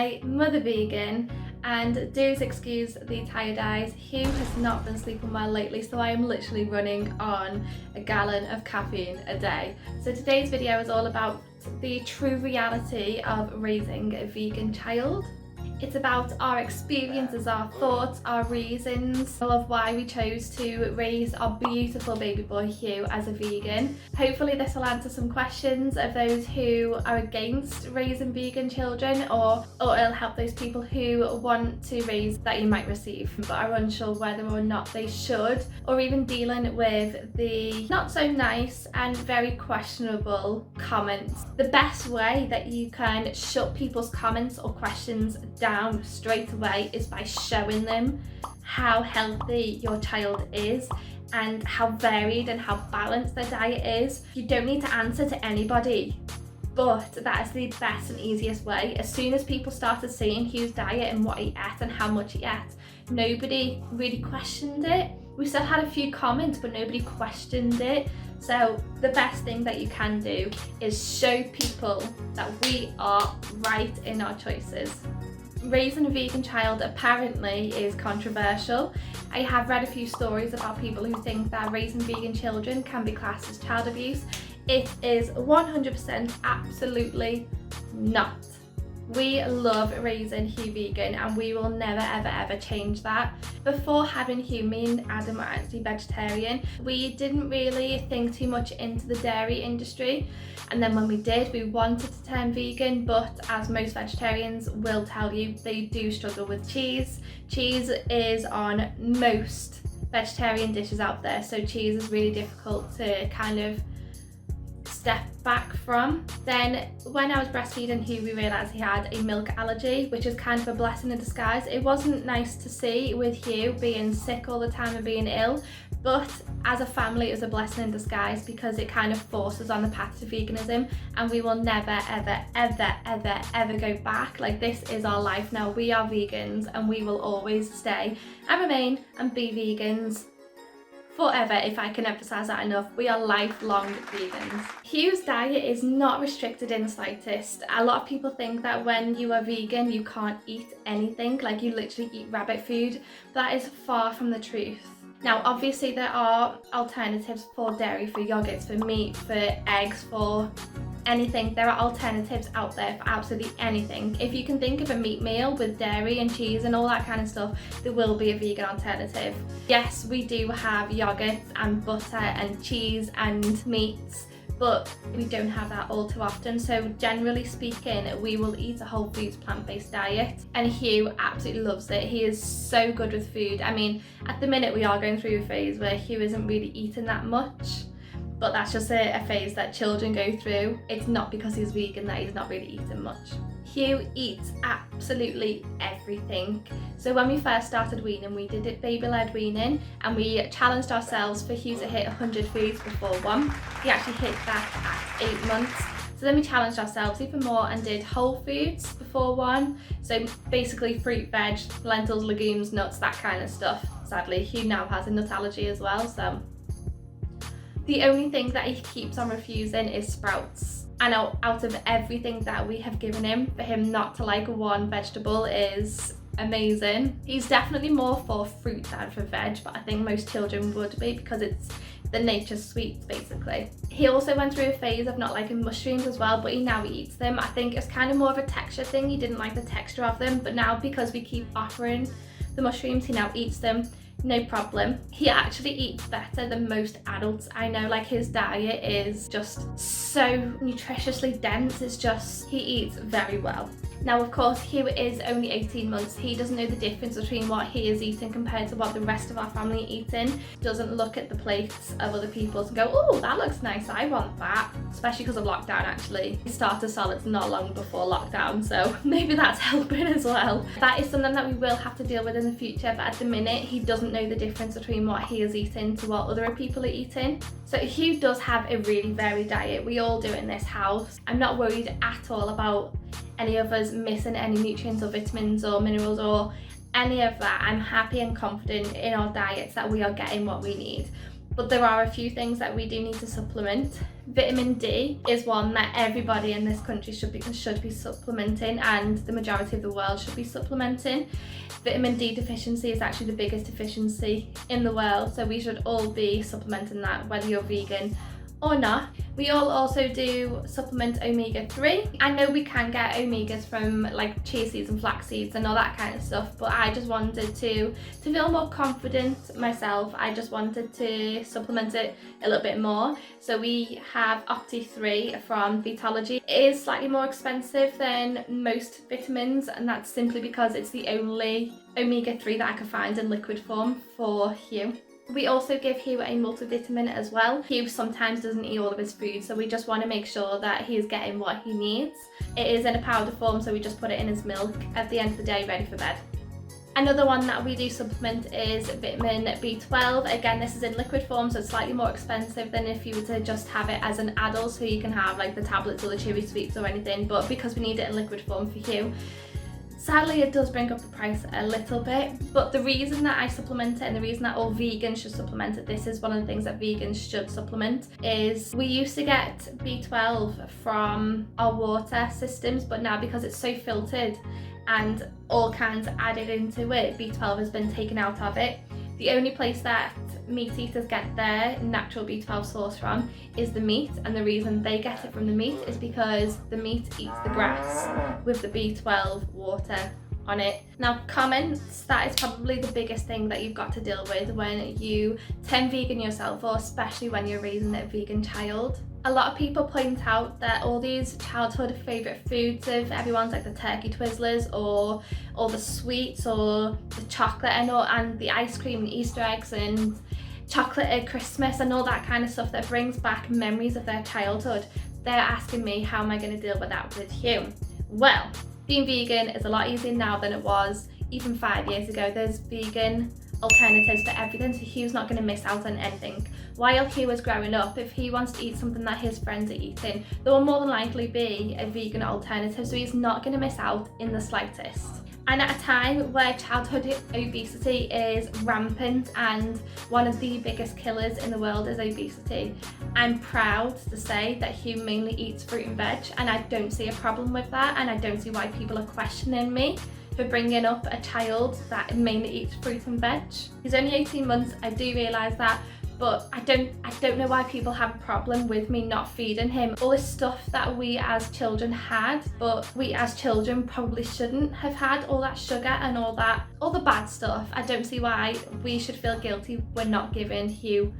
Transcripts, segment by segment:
a mother vegan, and do excuse the tired eyes. Hugh has not been sleeping well lately, so I am literally running on a gallon of caffeine a day. So today's video is all about the true reality of raising a vegan child. It's about our experiences, our thoughts, our reasons of why we chose to raise our beautiful baby boy Hugh as a vegan. Hopefully this will answer some questions of those who are against raising vegan children, or it'll help those people who want to raise that you might receive but are unsure whether or not they should, or even dealing with the not so nice and very questionable comments. The best way that you can shut people's comments or questions down straight away is by showing them how healthy your child is and how varied and how balanced their diet is. You don't need to answer to anybody, but that is the best and easiest way. As soon as people started seeing Hugh's diet and what he ate and how much he ate, nobody really questioned it. We still had a few comments, but nobody questioned it. So the best thing that you can do is show people that we are right in our choices. Raising a vegan child apparently is controversial. I have read a few stories about people who think that raising vegan children can be classed as child abuse. It is 100% absolutely not. We love raising Hugh vegan and we will never ever change that. Before having Hugh, me and Adam were actually vegetarian. We didn't really think too much into the dairy industry, and then when we did, we wanted to turn vegan, but as most vegetarians will tell you, they do struggle with cheese. Cheese is on most vegetarian dishes out there, so cheese is really difficult to kind of step back from. Then when I was breastfeeding Hugh, we realised he had a milk allergy, which is kind of a blessing in disguise. It wasn't nice to see with Hugh being sick all the time and being ill, but as a family it was a blessing in disguise because it kind of forces on the path to veganism, and we will never ever go back. Like, this is our life now. We are vegans and we will always stay and remain and be vegans forever, if I can emphasize that enough. We are lifelong vegans. Hugh's diet is not restricted in the slightest. A lot of people think that when you are vegan you can't eat anything, like you literally eat rabbit food. That is far from the truth. Now obviously there are alternatives for dairy, for yogurts, for meat, for eggs, for anything. There are alternatives out there for absolutely anything. If you can think of a meat meal with dairy and cheese and all that kind of stuff, there will be a vegan alternative. Yes, we do have yogurts and butter and cheese and meats, but we don't have that all too often. So generally speaking, we will eat a whole foods plant-based diet, and Hugh absolutely loves it. He is so good with food. I mean, at the minute we are going through a phase where Hugh isn't really eating that much, but that's just a phase that children go through. It's not because he's vegan that he's not really eating much. Hugh eats absolutely everything. So when we first started weaning, we did it baby-led weaning, and we challenged ourselves for Hugh to hit 100 foods before one. He actually hit that at 8 months. So then we challenged ourselves even more and did whole foods before one. So basically fruit, veg, lentils, legumes, nuts, that kind of stuff. Sadly, Hugh now has a nut allergy as well, so the only thing that he keeps on refusing is sprouts. And out of everything that we have given him, for him not to like one vegetable is amazing. He's definitely more for fruit than for veg, but I think most children would be because it's the nature's sweets basically. He also went through a phase of not liking mushrooms as well, but he now eats them. I think it's kind of more of a texture thing. He didn't like the texture of them, but now because we keep offering the mushrooms, he now eats them. No problem. He actually eats better than most adults I know. Like, his diet is just so nutritiously dense. It's just, he eats very well. Now of course Hugh is only 18 months. He doesn't know the difference between what he is eating compared to what the rest of our family are eating. Doesn't look at the plates of other people's and go, oh, that looks nice, I want that. Especially because of lockdown actually. He started solids not long before lockdown, so maybe that's helping as well. That is something that we will have to deal with in the future, but at the minute he doesn't know the difference between what he is eating to what other people are eating. So Hugh does have a really varied diet. We all do in this house. I'm not worried at all about any of us missing any nutrients or vitamins or minerals or any of that. I'm happy and confident in our diets that we are getting what we need. but there are a few things that we do need to supplement. Vitamin D is one that everybody in this country should be supplementing, and the majority of the world should be supplementing. Vitamin D deficiency is actually the biggest deficiency in the world, so we should all be supplementing that, whether you're vegan or not. We all also do supplement omega-3. I know we can get omegas from like chia seeds and flax seeds and all that kind of stuff, but I just wanted to feel more confident myself. I just wanted to supplement it a little bit more. So we have Opti3 from Vitology. It is slightly more expensive than most vitamins, and that's simply because it's the only omega-3 that I can find in liquid form for Hugh. We also give Hugh a multivitamin as well. Hugh sometimes doesn't eat all of his food, so we just want to make sure that he's getting what he needs. It is in a powder form, so we just put it in his milk at the end of the day, ready for bed. Another one that we do supplement is vitamin B12. Again, this is in liquid form, so it's slightly more expensive than if you were to just have it as an adult, so you can have like the tablets or the chewy sweets or anything, but because we need it in liquid form for Hugh, sadly it does bring up the price a little bit. But the reason that I supplement it, and the reason that all vegans should supplement it, this is one of the things that vegans should supplement, is we used to get B12 from our water systems, but now because it's so filtered and all cans added into it, B12 has been taken out of it. The only place that meat eaters get their natural B12 source from is the meat, and the reason they get it from the meat is because the meat eats the grass with the B12 water on it. Now, comments, that is probably the biggest thing that you've got to deal with when you turn vegan yourself, or especially when you're raising a vegan child. A lot of people point out that all these childhood favourite foods of everyone's, like the turkey Twizzlers or all the sweets or the chocolate and the ice cream and Easter eggs and chocolate at Christmas and all that kind of stuff that brings back memories of their childhood. They're asking me, how am I going to deal with that with Hugh? Well, being vegan is a lot easier now than it was even 5 years ago. There's vegan alternatives for everything, so Hugh's not going to miss out on anything. While Hugh is growing up, if he wants to eat something that his friends are eating, there will more than likely be a vegan alternative, so he's not going to miss out in the slightest. And at a time where childhood obesity is rampant and one of the biggest killers in the world is obesity, I'm proud to say that Hugh mainly eats fruit and veg, and I don't see a problem with that, and I don't see why people are questioning me for bringing up a child that mainly eats fruit and veg. He's only 18 months, I do realise that, but I don't know why people have a problem with me not feeding him all this stuff that we as children had, but we as children probably shouldn't have had, all that sugar and all the bad stuff. I don't see why we should feel guilty we're not giving Hugh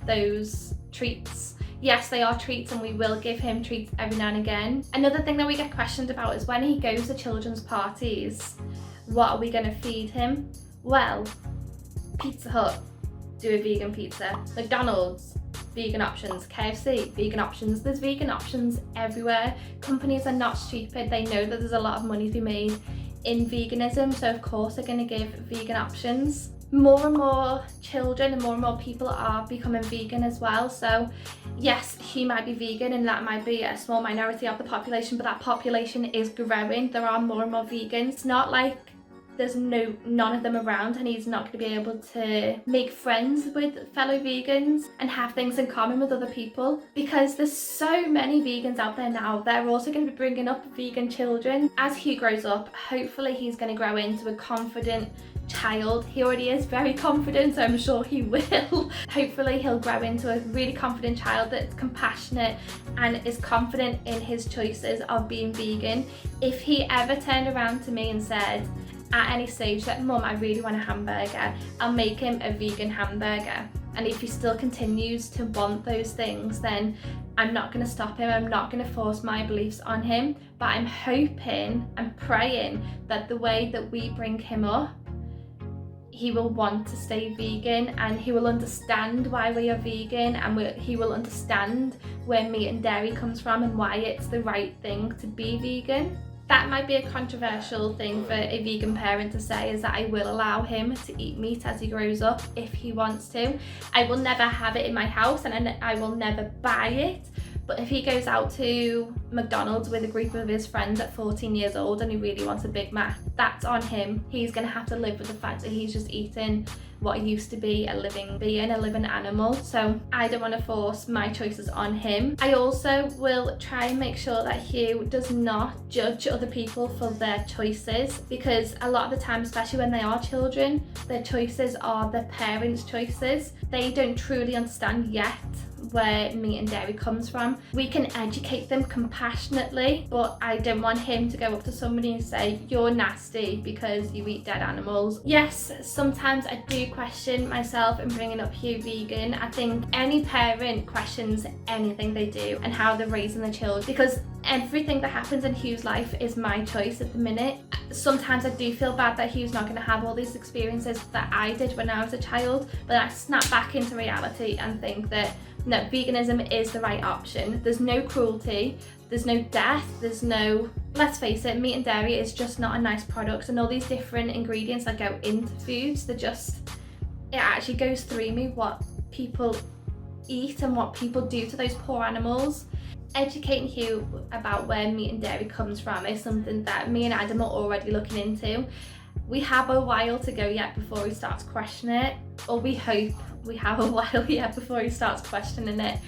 those treats. Yes, they are treats, and we will give him treats every now and again. Another thing that we get questioned about is when he goes to children's parties, what are we going to feed him? Well, Pizza Hut do a vegan pizza, McDonald's, vegan options, KFC, vegan options. There's vegan options everywhere. Companies are not stupid. They know that there's a lot of money to be made in veganism, so of course they're going to give vegan options. More and more children and more people are becoming vegan as well, so yes, he might be vegan and that might be a small minority of the population, but that population is growing. There are more and more vegans. It's not like there's none of them around and he's not going to be able to make friends with fellow vegans and have things in common with other people, because there's so many vegans out there now. They're also going to be bringing up vegan children. As Hugh grows up, hopefully he's going to grow into a confident child. He already is very confident, so I'm sure he will. Hopefully he'll grow into a really confident child that's compassionate and is confident in his choices of being vegan. If he ever turned around to me and said at any stage that, Mum, I really want a hamburger, I'll make him a vegan hamburger. And if he still continues to want those things, then I'm not going to stop him. I'm not going to force my beliefs on him, but I'm hoping and praying that the way that we bring him up, he will want to stay vegan, and he will understand why we are vegan, and he will understand where meat and dairy comes from and why it's the right thing to be vegan. That might be a controversial thing for a vegan parent to say, is that I will allow him to eat meat as he grows up if he wants to. I will never have it in my house and I will never buy it, But if he goes out to McDonald's with a group of his friends at 14 years old and he really wants a Big Mac, that's on him. He's going to have to live with the fact that he's just eating what used to be a living being, a living animal. So I don't want to force my choices on him. I also will try and make sure that Hugh does not judge other people for their choices, because a lot of the time, especially when they are children, their choices are their parents' choices. They don't truly understand yet where meat and dairy comes from. We can educate them compassionately, but I don't want him to go up to somebody and say, you're nasty because you eat dead animals. Yes, sometimes I do question myself in bringing up Hugh vegan. I think any parent questions anything they do and how they're raising their children, because everything that happens in Hugh's life is my choice at the minute. Sometimes I do feel bad that Hugh's not going to have all these experiences that I did when I was a child, but I snap back into reality and think that no, veganism is the right option. There's no cruelty, there's no death, there's no, let's face it, meat and dairy is just not a nice product, and all these different ingredients that go into foods, they're just, it actually goes through me what people eat and what people do to those poor animals. Educating Hugh about where meat and dairy comes from is something that me and Adam are already looking into. We have a while to go yet before he starts questioning it, or we hope we have a while yet before he starts questioning it,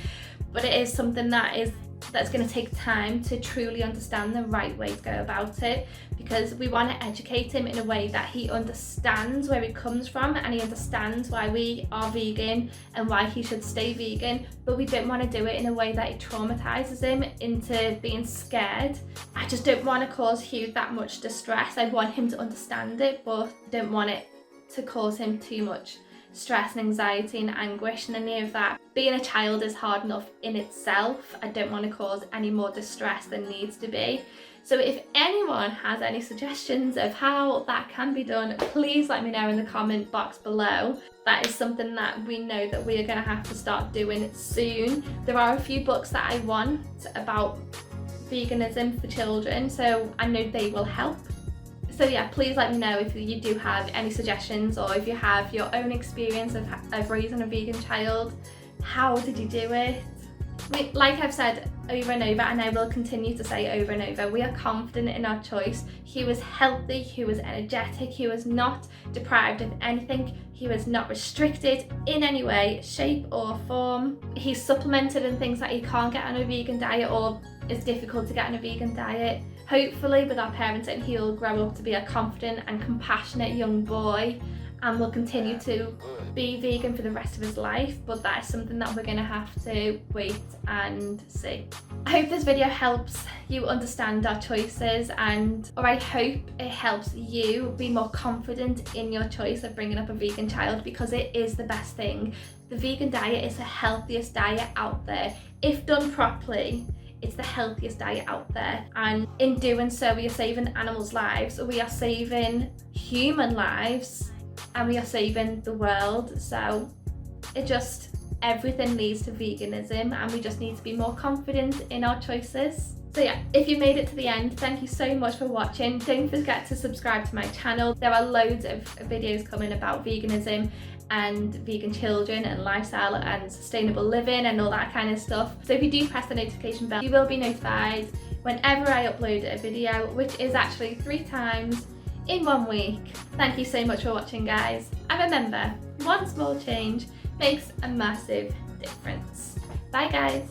but it is something that's going to take time to truly understand the right way to go about it, because we want to educate him in a way that he understands where he comes from and he understands why we are vegan and why he should stay vegan, but we don't want to do it in a way that it traumatizes him into being scared. I just don't want to cause Hugh that much distress. I want him to understand it, but don't want it to cause him too much stress and anxiety and anguish and any of that. Being a child is hard enough in itself. I don't want to cause any more distress than needs to be. So if anyone has any suggestions of how that can be done, please let me know in the comment box below. That is something that we know that we are going to have to start doing soon. There are a few books that I want about veganism for children, so I know they will help. So yeah, please let me know if you do have any suggestions, or if you have your own experience of raising a vegan child. How did you do it? Like I've said over and over, and I will continue to say over and over, we are confident in our choice. He was healthy, he was energetic, he was not deprived of anything, he was not restricted in any way, shape or form. He's supplemented in things that he can't get on a vegan diet or is difficult to get on a vegan diet. Hopefully with our parenting he'll grow up to be a confident and compassionate young boy and will continue to be vegan for the rest of his life, but that is something that we're going to have to wait and see. I hope this video helps you understand our choices, or I hope it helps you be more confident in your choice of bringing up a vegan child, because it is the best thing. The vegan diet is the healthiest diet out there. If done properly, it's the healthiest diet out there, and in doing so we are saving animals' lives, we are saving human lives, and we are saving the world. So everything leads to veganism, and we just need to be more confident in our choices. So yeah, if you made it to the end, thank you so much for watching. Don't forget to subscribe to my channel. There are loads of videos coming about veganism and vegan children and lifestyle and sustainable living and all that kind of stuff. So if you do press the notification bell, you will be notified whenever I upload a video, which is actually 3 times in 1 week. Thank you so much for watching, guys. And remember, one small change makes a massive difference. Bye guys.